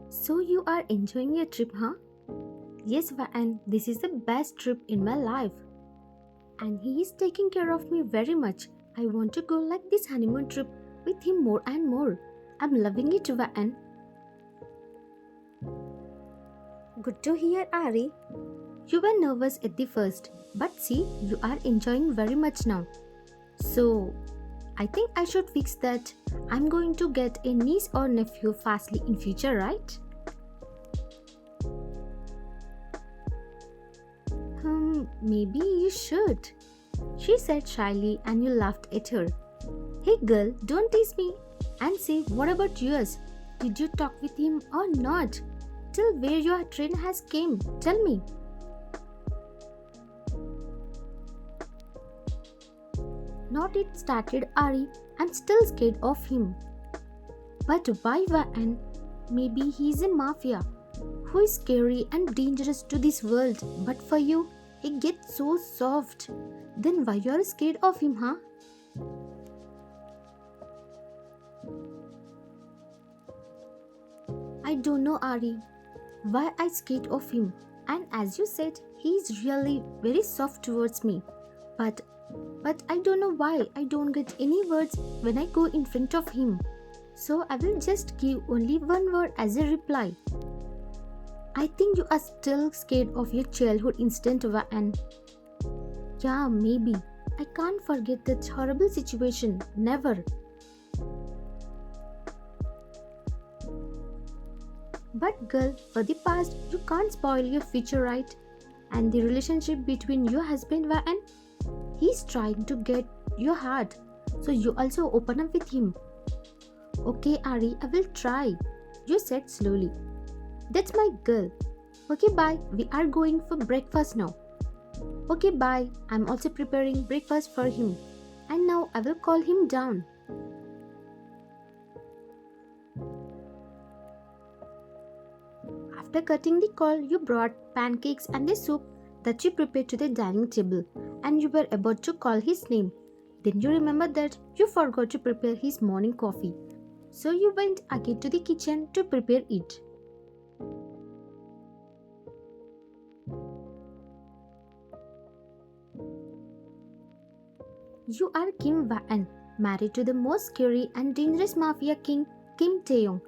So you are enjoying your trip, huh? Yes, and this is the best trip in my life. And he is taking care of me very much. I want to go like this honeymoon trip with him more and more. I'm loving it, and good to hear, Ari. You were nervous at the first, but see, you are enjoying very much now. So, I think I should fix that. I'm going to get a niece or nephew fastly in future, right? Maybe you should. She said shyly and you laughed at her. Hey girl, don't tease me. And say, what about yours? Did you talk with him or not? Till where your train has came. Tell me. Not it started, Ari. I'm still scared of him. But why, Van? Maybe he's a mafia who is scary and dangerous to this world. But for you, he gets so soft. Then why you're scared of him, huh? I don't know, Ari. Why I scared of him. And as you said, he is really very soft towards me. But I don't know why I don't get any words when I go in front of him. So I will just give only one word as a reply. I think you are still scared of your childhood incident, and yeah, maybe. I can't forget that horrible situation. Never. But girl, for the past, you can't spoil your future, right? And the relationship between your husband and he's trying to get your heart. So you also open up with him. Okay, Ari, I will try. You said slowly. That's my girl. Okay, bye. We are going for breakfast now. Okay, bye. I'm also preparing breakfast for him. And now I will call him down. After cutting the call, you brought pancakes and the soup that you prepared to the dining table, and you were about to call his name. Then you remembered that you forgot to prepare his morning coffee. So you went again to the kitchen to prepare it. You are Kim Van, married to the most scary and dangerous mafia king, Kim Taehyung.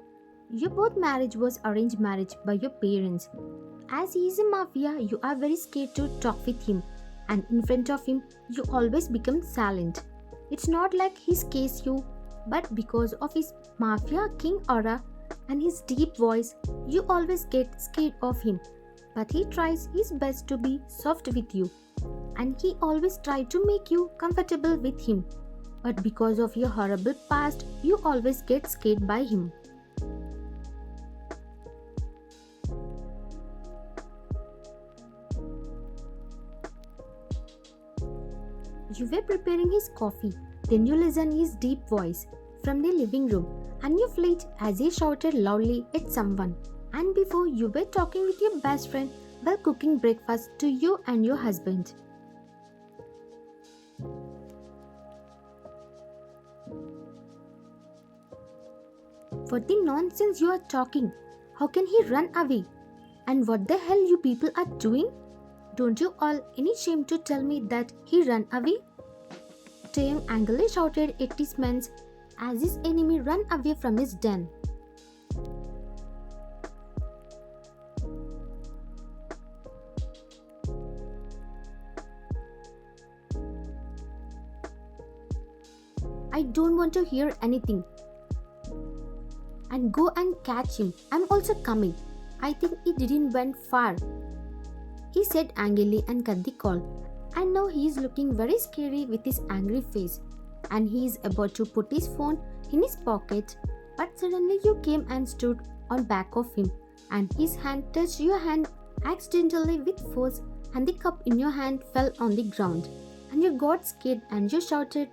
Your both marriage was arranged marriage by your parents. As he is a mafia, you are very scared to talk with him, and in front of him, you always become silent. It's not like he scares you, but because of his mafia king aura and his deep voice, you always get scared of him. But he tries his best to be soft with you, and he always tries to make you comfortable with him. But because of your horrible past, you always get scared by him. You were preparing his coffee, then you listened his deep voice from the living room, and you fled as he shouted loudly at someone. And before you were talking with your best friend while cooking breakfast to you and your husband. What the nonsense you are talking? How can he run away? And what the hell you people are doing? Don't you all any shame to tell me that he ran away? Taehyung angrily shouted at his men as his enemy ran away from his den. I don't want to hear anything. And go and catch him. I'm also coming. I think he didn't went far. He said angrily and cut the call. And now he is looking very scary with his angry face. And he is about to put his phone in his pocket. But suddenly you came and stood on back of him. And his hand touched your hand accidentally with force. And the cup in your hand fell on the ground. And you got scared and you shouted.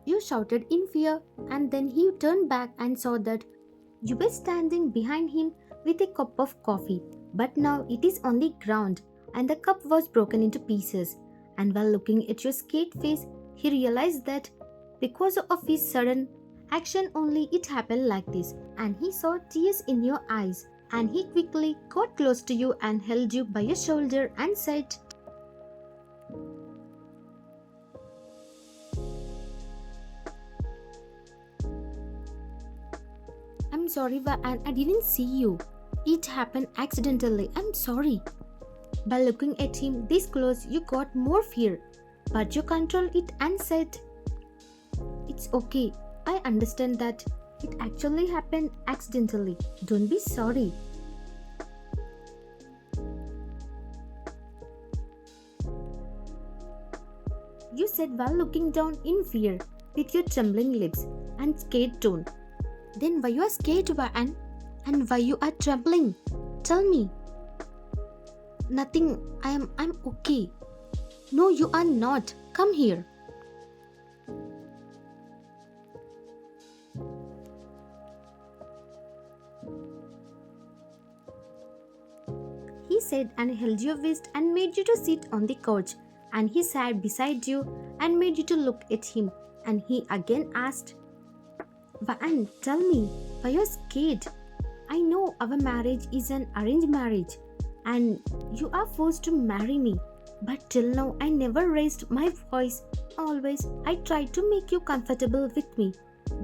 You shouted in fear, and then he turned back and saw that you were standing behind him with a cup of coffee. But now it is on the ground, and the cup was broken into pieces, And while looking at your scared face, he realized that because of his sudden action only it happened like this. And he saw tears in your eyes. And he quickly got close to you and held you by your shoulder and said, I'm sorry, and I didn't see you. It happened accidentally. I'm sorry. By looking at him this close, you got more fear. But you controlled it and said, it's okay. I understand that it actually happened accidentally. Don't be sorry. You said while looking down in fear with your trembling lips and scared tone. Then why you are scared, Vaan? And why you are trembling? Tell me. Nothing. I'm okay. No, you are not. Come here. He said and held your wrist and made you to sit on the couch. And he sat beside you and made you to look at him. And he again asked, Vaan, tell me, why you're scared? I know our marriage is an arranged marriage and you are forced to marry me. But till now I never raised my voice. Always I tried to make you comfortable with me.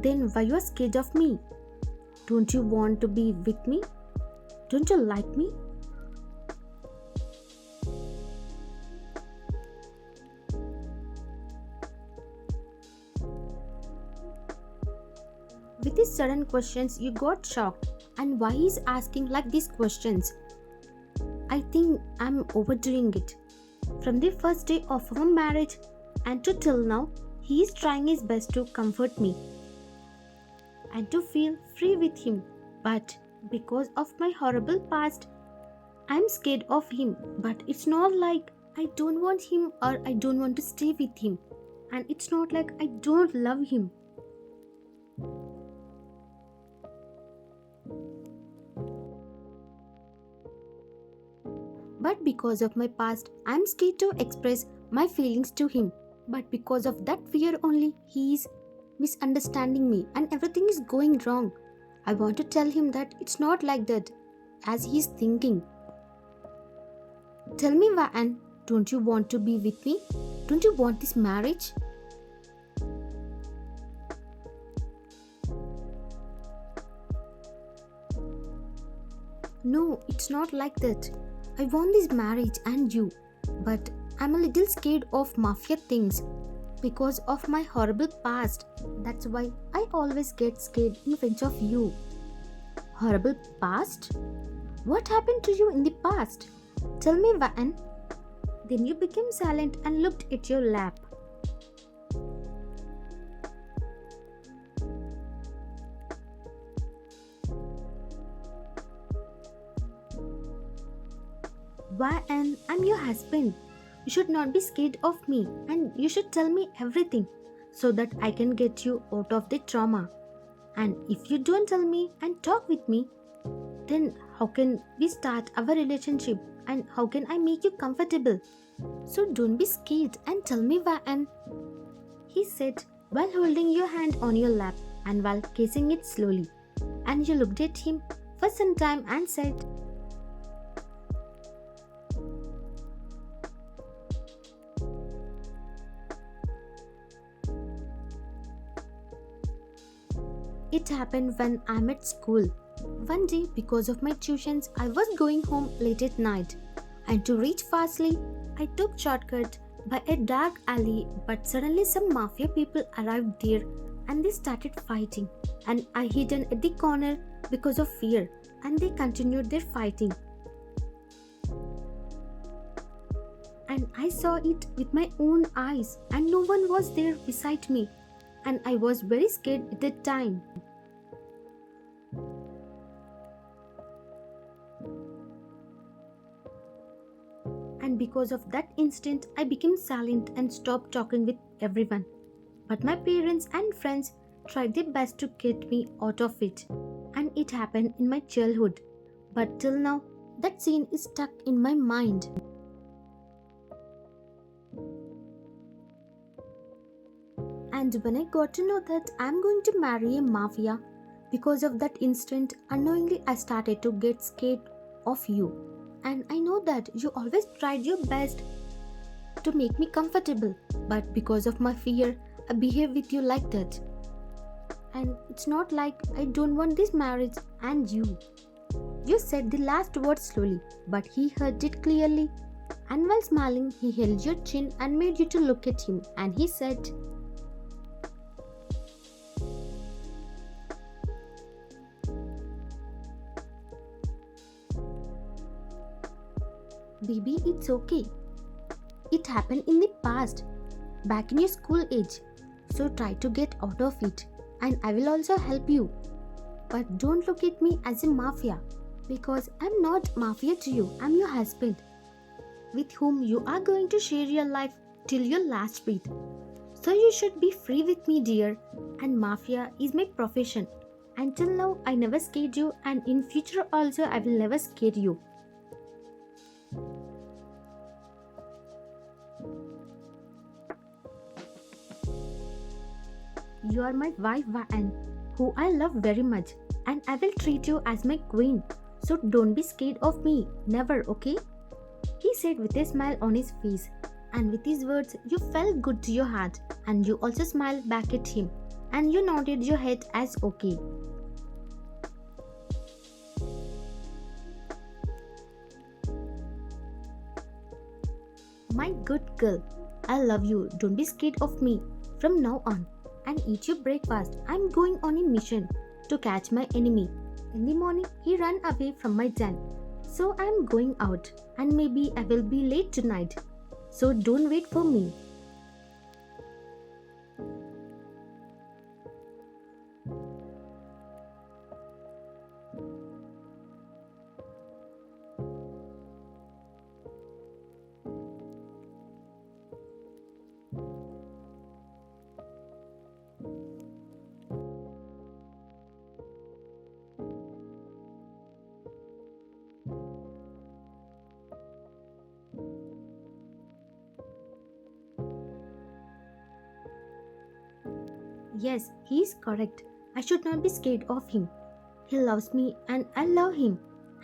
Then why you're scared of me? Don't you want to be with me? Don't you like me? With these sudden questions, you got shocked. And why he's asking like these questions? I think I'm overdoing it. From the first day of our marriage and to till now, he is trying his best to comfort me and to feel free with him. But because of my horrible past, I'm scared of him. But it's not like I don't want him or I don't want to stay with him. And it's not like I don't love him. But because of my past, I'm scared to express my feelings to him. But because of that fear only, he is misunderstanding me and everything is going wrong. I want to tell him that it's not like that, as he is thinking. Tell me, Vaan, don't you want to be with me? Don't you want this marriage? No, it's not like that. I want this marriage and you, but I'm a little scared of mafia things because of my horrible past. That's why I always get scared in front of you. Horrible past? What happened to you in the past? Tell me, Vaan. Then you became silent and looked at your lap. Vaan, I'm your husband. You should not be scared of me and you should tell me everything so that I can get you out of the trauma. And if you don't tell me and talk with me, then how can we start our relationship and how can I make you comfortable? So don't be scared and tell me, Vaan. He said while holding your hand on your lap and while kissing it slowly. And you looked at him for some time and said, it happened when I'm at school. One day, because of my tuitions, I was going home late at night. And to reach fastly, I took shortcut by a dark alley, but suddenly some mafia people arrived there and they started fighting. And I hidden at the corner because of fear and they continued their fighting. And I saw it with my own eyes and no one was there beside me. And I was very scared at that time. And because of that instant, I became silent and stopped talking with everyone. But my parents and friends tried their best to get me out of it. And it happened in my childhood. But till now, that scene is stuck in my mind. And when I got to know that I'm going to marry a mafia, because of that instant, unknowingly I started to get scared of you. And I know that you always tried your best to make me comfortable, but because of my fear, I behave with you like that. And it's not like I don't want this marriage and you. You said the last word slowly, but he heard it clearly. And while smiling, he held your chin and made you to look at him, and he said, "Baby, it's okay. It happened in the past, back in your school age. So try to get out of it, and I will also help you. But don't look at me as a mafia, because I'm not mafia to you. I'm your husband, with whom you are going to share your life till your last breath. So you should be free with me, dear. And mafia is my profession. Until now, I never scared you, and in future also, I will never scare you." "You are my wife, Vaan, who I love very much, and I will treat you as my queen. So don't be scared of me, never, okay?" He said with a smile on his face. And with his words, you felt good to your heart, and you also smiled back at him, and you nodded your head as okay. "My good girl, I love you. Don't be scared of me from now on. And eat your breakfast. I'm going on a mission to catch my enemy." In the morning, he ran away from my den. "So I'm going out, and maybe I will be late tonight. So don't wait for me." Yes, he is correct. I should not be scared of him. He loves me and I love him,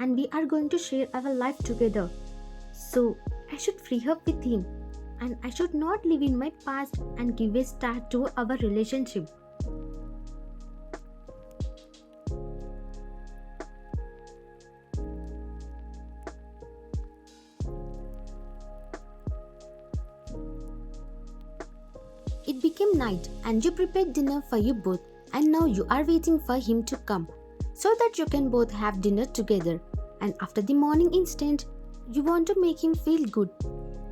and we are going to share our life together. So I should free up with him, and I should not live in my past and give a start to our relationship. It became night, and you prepared dinner for you both, and now you are waiting for him to come so that you can both have dinner together. And after the morning instant, you want to make him feel good.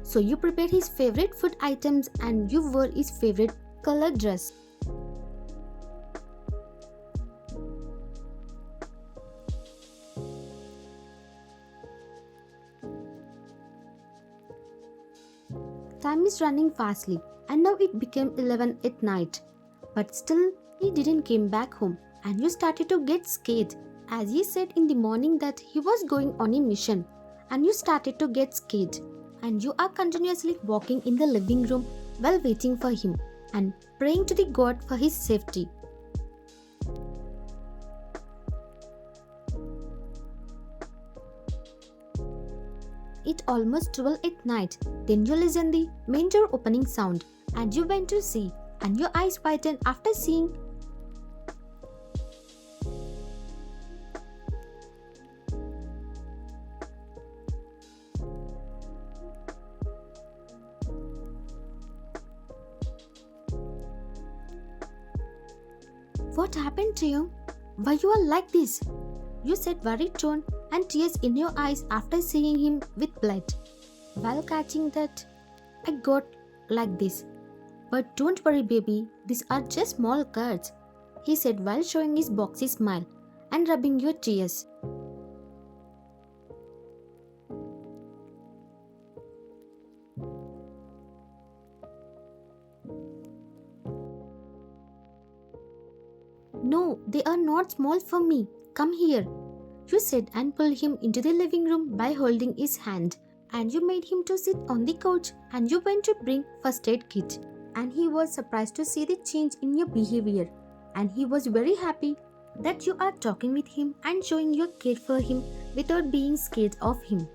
So you prepared his favorite food items and you wore his favorite color dress. Time is running fastly, and now it became 11 at night. But still, he didn't come back home, and you started to get scared, as he said in the morning that he was going on a mission, and you started to get scared, and you are continuously walking in the living room while waiting for him and praying to the God for his safety. It almost 12 at night. Then you listen the main door opening sound, and you went to see, and your eyes widened after seeing "What happened to you? Why you are like this?" You said worried tone and tears in your eyes after seeing him with blood. While catching that, "I got like this. But don't worry, baby, these are just small cuts," he said while showing his boxy smile and rubbing your tears. "No, they are not small for me. Come here," you said and pulled him into the living room by holding his hand, and you made him to sit on the couch, and you went to bring first aid kit. and he was surprised to see the change in your behavior, and he was very happy that you are talking with him and showing your care for him without being scared of him.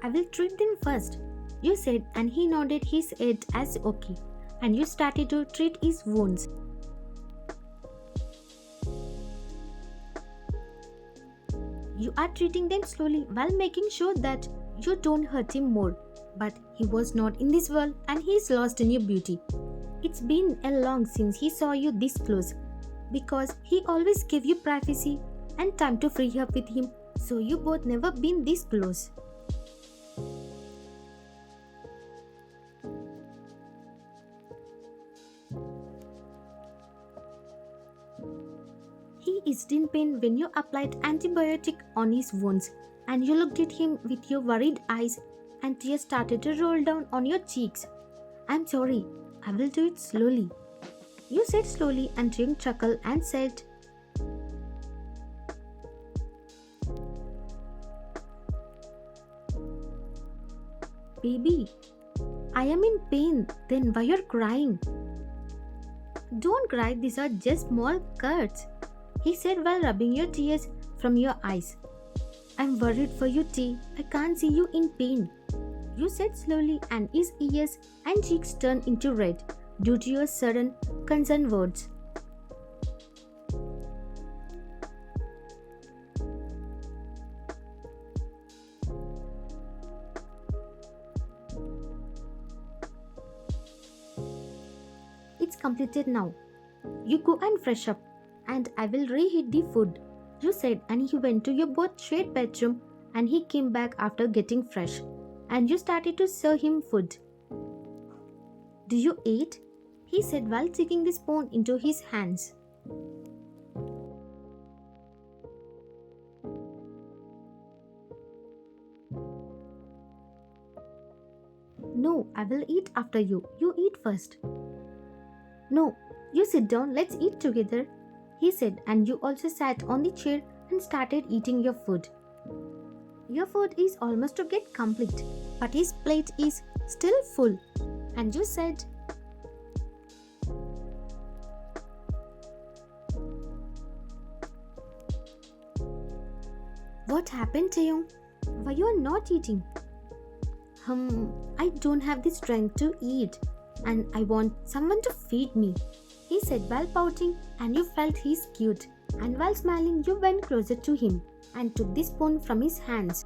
I will treat them first, you said, and he nodded his head as okay, and you started to treat his wounds. You are treating them slowly while making sure that you don't hurt him more. But he was not in this world and he is lost in your beauty. It's been a long since he saw you this close because he always gave you privacy and time to free up with him, so you both never been this close. He is in pain when you applied antibiotic on his wounds, and you looked at him with your worried eyes and tears started to roll down on your cheeks. I'm sorry, I will do it slowly. You said slowly, and Taehyung chuckled and said, Baby, I am in pain, then why you're crying? Don't cry, these are just small cuts, he said while rubbing your tears from your eyes. I'm worried for you, T. I can't see you in pain. You said slowly, and his ears and cheeks turned into red due to your sudden concerned words. It's completed now. You go and fresh up, and I will reheat the food, you said, and he went to your both shared bedroom and he came back after getting fresh, and you started to serve him food. Do you eat? He said while taking the spoon into his hands. No, I will eat after you. You eat first. No, you sit down, let's eat together, he said, and you also sat on the chair and started eating your food. Your food is almost to get complete, but his plate is still full, and you said, What happened, Taehyung? Why you are not eating? I don't have the strength to eat, and I want someone to feed me, he said while pouting, and you felt he's cute, and while smiling you went closer to him and took the spoon from his hands.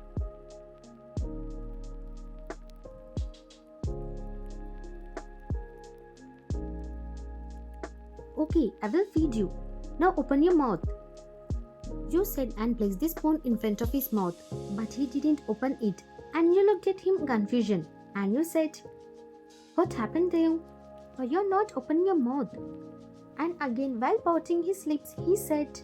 Okay, I will feed you. Now open your mouth, you said, and placed the spoon in front of his mouth, but he didn't open it, and you looked at him in confusion, and you said, What happened, Taehyung? Why you're not opening your mouth? And again, while pouting his lips, he said,